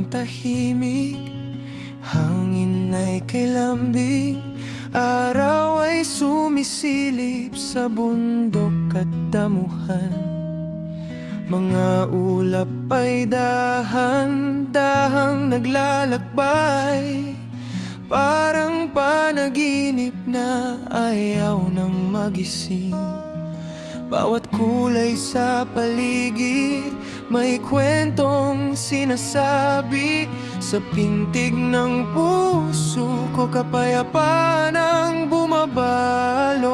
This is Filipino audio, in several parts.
tahimik, hangin ay kay lambing, araw ay sumisilip sa bundok at damuhan. Mga ulap ay dahan-dahang naglalakbay, parang panaginip na ayaw nang magising. Bawat kulay sa paligid may kwentong sinasabi, sa pintig ng puso ko kapayapaan ang bumabalot.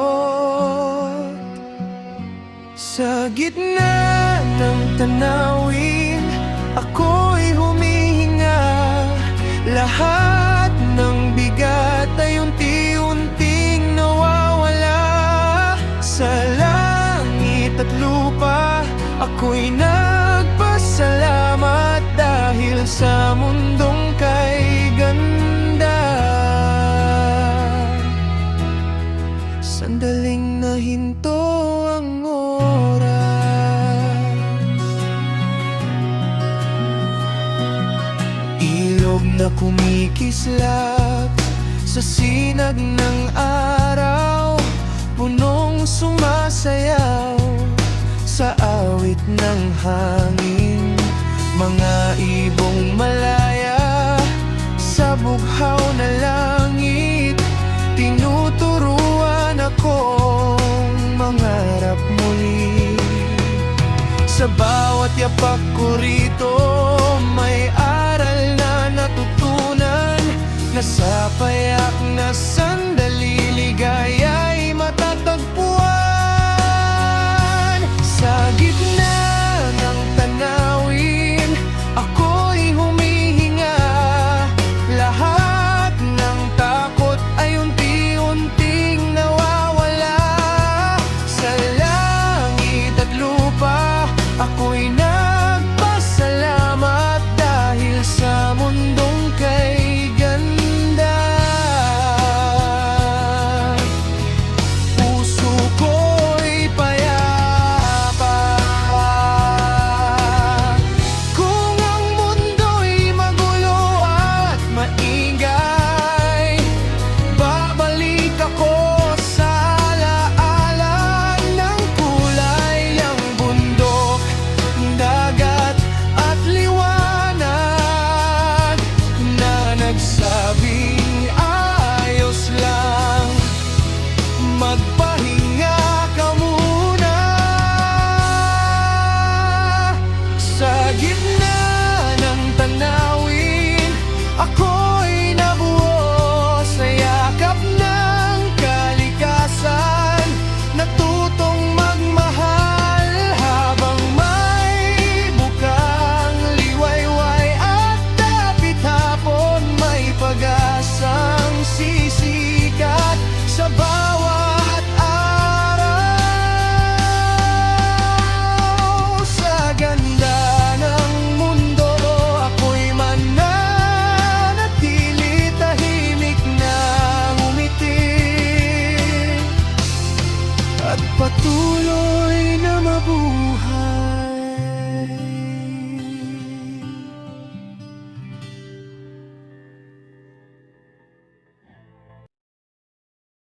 Sa gitna ng tanawin, ako'y humihinga, lahat ng bigat ay unti-unting nawawala. Sa langit at lupa, ako'y nagpasalamat dahil sa mundong kay ganda. Sandaling nahinto ang oras, ilog na kumikislap sa sinag ng araw, punong sumasayaw sa awit ng hangin. Mga ibong malaya sa bughaw na langit, tinuturuan akong mangarap muli. Sa bawat yapak ko rito, may aral na natutunan, na sa payak na